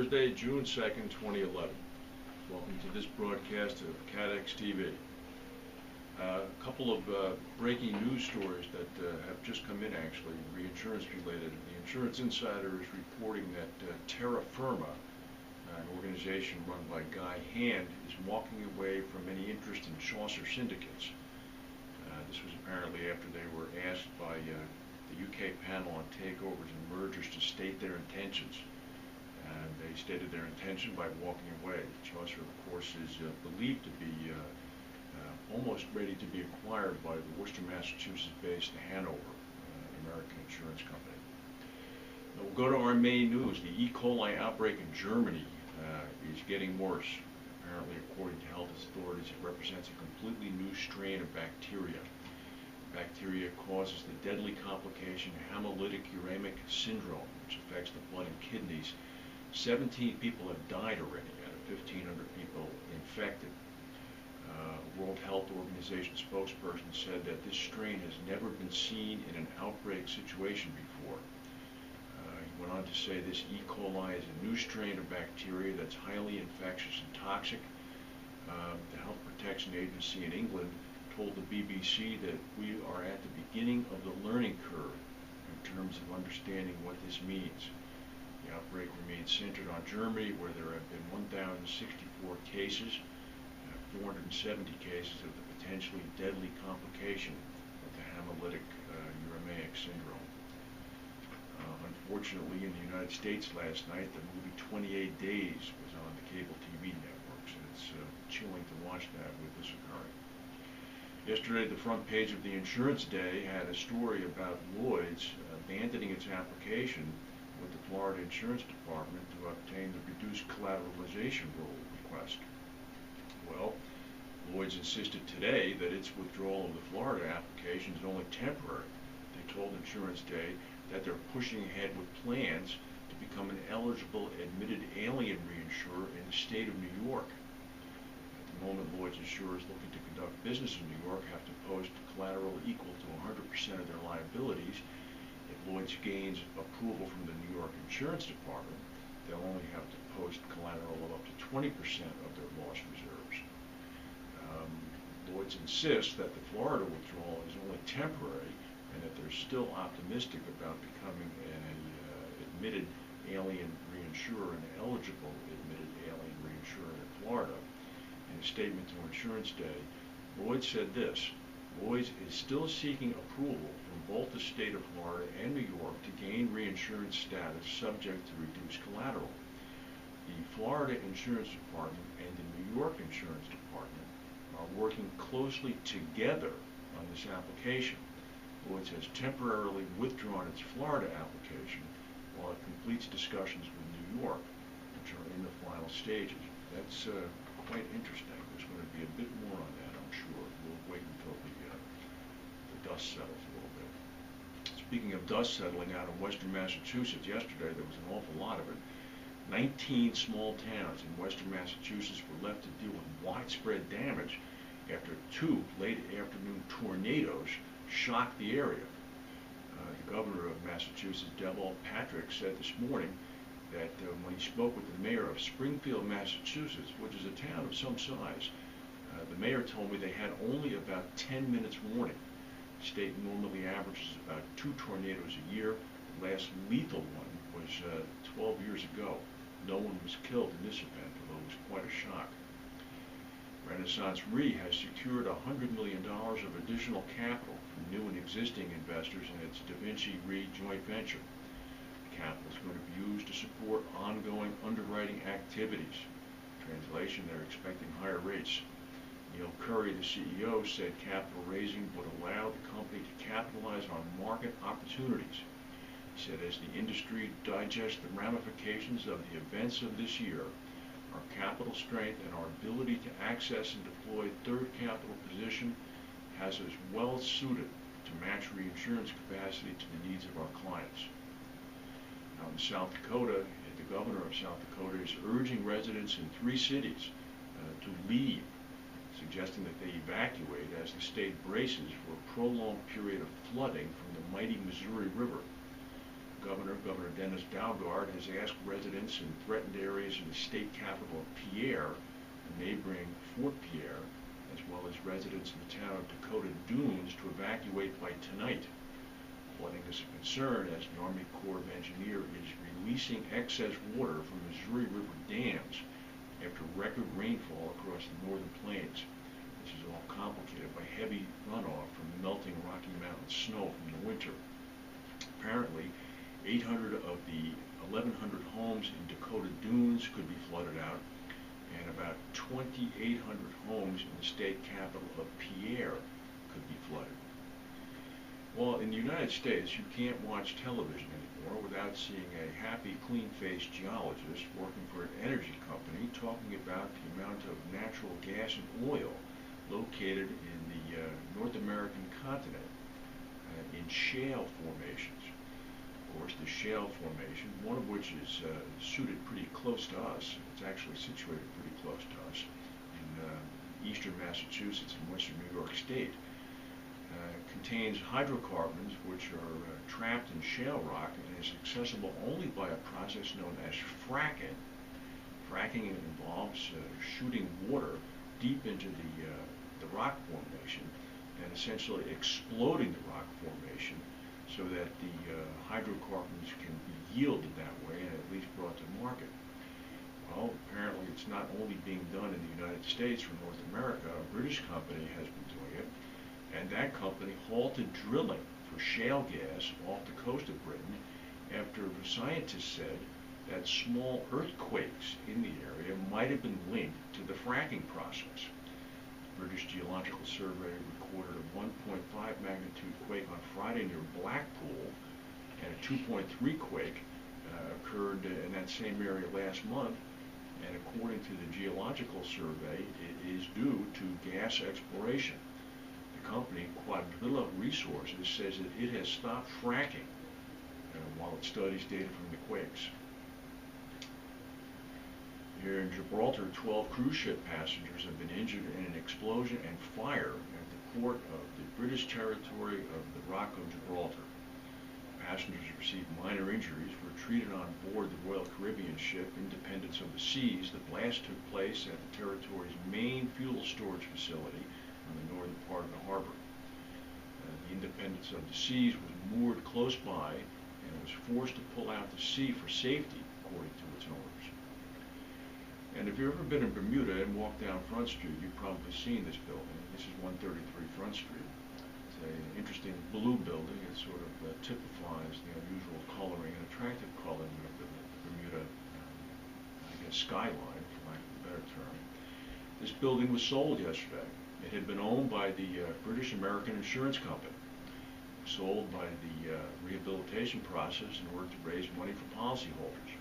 Thursday, June 2nd, 2011. Welcome to this broadcast of CATEX-TV. A couple of breaking news stories that have just come in, actually, reinsurance related. The Insurance Insider is reporting that Terra Firma, an organization run by Guy Hand, is walking away from any interest in Chaucer syndicates. This was apparently after they were asked by the UK panel on takeovers and mergers to state their intentions. And they stated their intention by walking away. Chaucer, of course, is believed to be almost ready to be acquired by the Worcester, Massachusetts-based Hanover, American insurance company. Now we'll go to our main news. The E. coli outbreak in Germany is getting worse. Apparently, according to health authorities, it represents a completely new strain of bacteria. The bacteria causes the deadly complication hemolytic uremic syndrome, which affects the blood and kidneys. 17 people have died already out of 1,500 people infected. World Health Organization spokesperson said that this strain has never been seen in an outbreak situation before. He went on to say this E. coli is a new strain of bacteria that's highly infectious and toxic. The Health Protection Agency in England told the BBC that we are at the beginning of the learning curve in terms of understanding what this means. The outbreak remains centered on Germany, where there have been 1,064 cases, 470 cases of the potentially deadly complication of the hemolytic uremic syndrome. Unfortunately, in the United States last night, the movie 28 Days was on the cable TV networks, and it's chilling to watch that with this occurring. Yesterday, the front page of the Insurance Day had a story about Lloyd's abandoning its application with the Florida Insurance Department to obtain the reduced collateralization rule request. Well, Lloyd's insisted today that its withdrawal of the Florida application is only temporary. They told Insurance Day that they're pushing ahead with plans to become an eligible admitted alien reinsurer in the state of New York. At the moment, Lloyd's insurers looking to conduct business in New York have to post collateral equal to 100% of their liabilities. If Lloyd's gains approval from the New York Insurance Department, they'll only have to post collateral of up to 20% of their loss reserves. Lloyd's insists that the Florida withdrawal is only temporary and that they're still optimistic about becoming an admitted alien reinsurer, an eligible admitted alien reinsurer in Florida. In a statement to Insurance Day, Lloyd's said this: Lloyd's is still seeking approval from both the state of Florida and New York to gain reinsurance status subject to reduced collateral. The Florida Insurance Department and the New York Insurance Department are working closely together on this application. Lloyd's has temporarily withdrawn its Florida application while it completes discussions with New York, which are in the final stages. That's quite interesting. There's going to be a bit more on that, I'm sure. We'll wait until the dust settles a little bit. Speaking of dust settling, out in western Massachusetts yesterday, there was an awful lot of it. 19 small towns in western Massachusetts were left to deal with widespread damage after 2 late afternoon tornadoes shocked the area. The governor of Massachusetts, Deval Patrick, said this morning that when he spoke with the mayor of Springfield, Massachusetts, which is a town of some size, the mayor told me they had only about 10 minutes warning. The state normally averages about 2 tornadoes a year. The last lethal one was 12 years ago. No one was killed in this event, although it was quite a shock. Renaissance Re has secured $100 million of additional capital from new and existing investors in its DaVinci Re joint venture. The capital is going to be used to support ongoing underwriting activities. Translation, they're expecting higher rates. Neil Curry, the CEO, said capital raising would allow the company to capitalize on market opportunities. He said, as the industry digests the ramifications of the events of this year, our capital strength and our ability to access and deploy third capital position has us well suited to match reinsurance capacity to the needs of our clients. Now in South Dakota, the governor of South Dakota is urging residents in 3 cities to leave, suggesting that they evacuate as the state braces for a prolonged period of flooding from the mighty Missouri River. The Governor Dennis Daugaard, has asked residents in threatened areas in the state capital of Pierre and neighboring Fort Pierre, as well as residents in the town of Dakota Dunes, to evacuate by tonight. Flooding is a concern as the Army Corps of Engineers is releasing excess water from Missouri River dams after record rainfall across the northern plains. This is all complicated by heavy runoff from melting Rocky Mountain snow from the winter. Apparently, 800 of the 1,100 homes in Dakota Dunes could be flooded out, and about 2,800 homes in the state capital of Pierre could be flooded. Well, in the United States, you can't watch television anymore without seeing a happy, clean-faced geologist working for an energy company talking about the amount of natural gas and oil located in the North American continent in shale formations. Of course, the shale formation, one of which is suited pretty close to us, it's actually situated pretty close to us in eastern Massachusetts and western New York State, contains hydrocarbons which are trapped in shale rock and is accessible only by a process known as fracking. Fracking involves shooting water deep into the rock formation and essentially exploding the rock formation so that the hydrocarbons can be yielded that way and at least brought to market. Well, apparently it's not only being done in the United States or North America. A British company has been doing it, and that company halted drilling for shale gas off the coast of Britain after scientists said that small earthquakes in the area might have been linked to the fracking process. The British Geological Survey recorded a 1.5 magnitude quake on Friday near Blackpool, and a 2.3 quake occurred in that same area last month, and according to the Geological Survey, it is due to gas exploration. The company, Quadrilla Resources, says that it has stopped fracking while it studies data from the quakes. Here in Gibraltar, 12 cruise ship passengers have been injured in an explosion and fire at the port of the British territory of the Rock of Gibraltar. Passengers received minor injuries, were treated on board the Royal Caribbean ship Independence of the Seas. The blast took place at the territory's main fuel storage facility on the northern part of the harbor. The Independence of the Seas was moored close by and was forced to pull out to sea for safety, according to its owners. And if you've ever been in Bermuda and walked down Front Street, you've probably seen this building. This is 133 Front Street. It's an interesting blue building. It sort of typifies the unusual coloring and attractive coloring of the Bermuda, skyline, for lack of a better term. This building was sold yesterday. It had been owned by the British American Insurance Company, sold by the rehabilitation process in order to raise money for policyholders.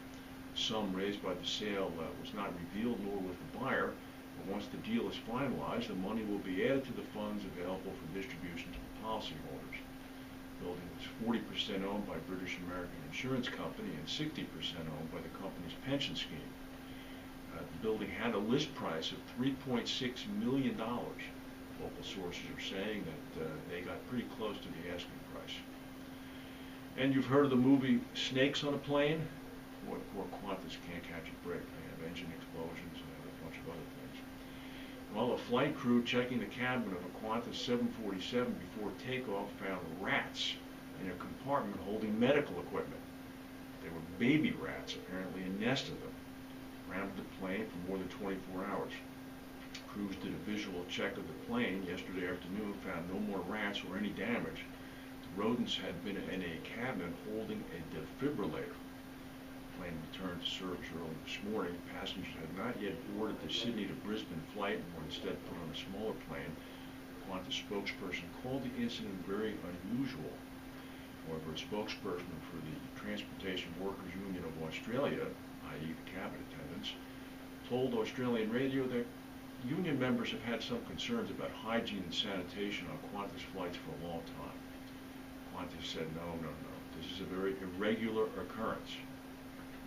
The sum raised by the sale was not revealed, nor was the buyer, but once the deal is finalized, the money will be added to the funds available for distribution to the policyholders. The building was 40% owned by British American Insurance Company and 60% owned by the company's pension scheme. The building had a list price of $3.6 million. Local sources are saying that they got pretty close to the asking price. And you've heard of the movie Snakes on a Plane? Boy, poor Qantas can't catch a break. They have engine explosions and a bunch of other things. Well, a flight crew checking the cabin of a Qantas 747 before takeoff found rats in a compartment holding medical equipment. They were baby rats, apparently a nest of them. Grounded the plane for more than 24 hours. Crews did a visual check of the plane yesterday afternoon, found no more rats or any damage. The rodents had been in a cabin holding a defibrillator. The plane returned to service early this morning. Passengers had not yet boarded the Sydney to Brisbane flight and were instead put on a smaller plane. The Qantas spokesperson called the incident very unusual. However, a spokesperson for the Transportation Workers Union of Australia, i.e. the cabin attendants, told Australian radio that union members have had some concerns about hygiene and sanitation on Qantas flights for a long time. Qantas said, no, this is a very irregular occurrence.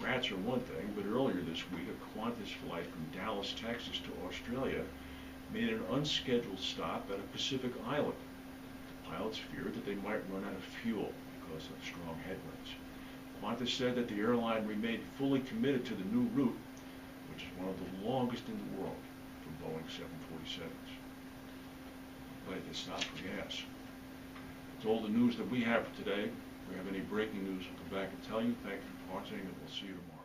Rats are one thing, but earlier this week a Qantas flight from Dallas, Texas to Australia made an unscheduled stop at a Pacific island. The pilots feared that they might run out of fuel because of strong headwinds. Qantas said that the airline remained fully committed to the new route, which is one of the longest in the world for Boeing 747s. But it's not for gas. It's all the news that we have for today. If we have any breaking news, we'll come back and tell you. Thank you for watching, and we'll see you tomorrow.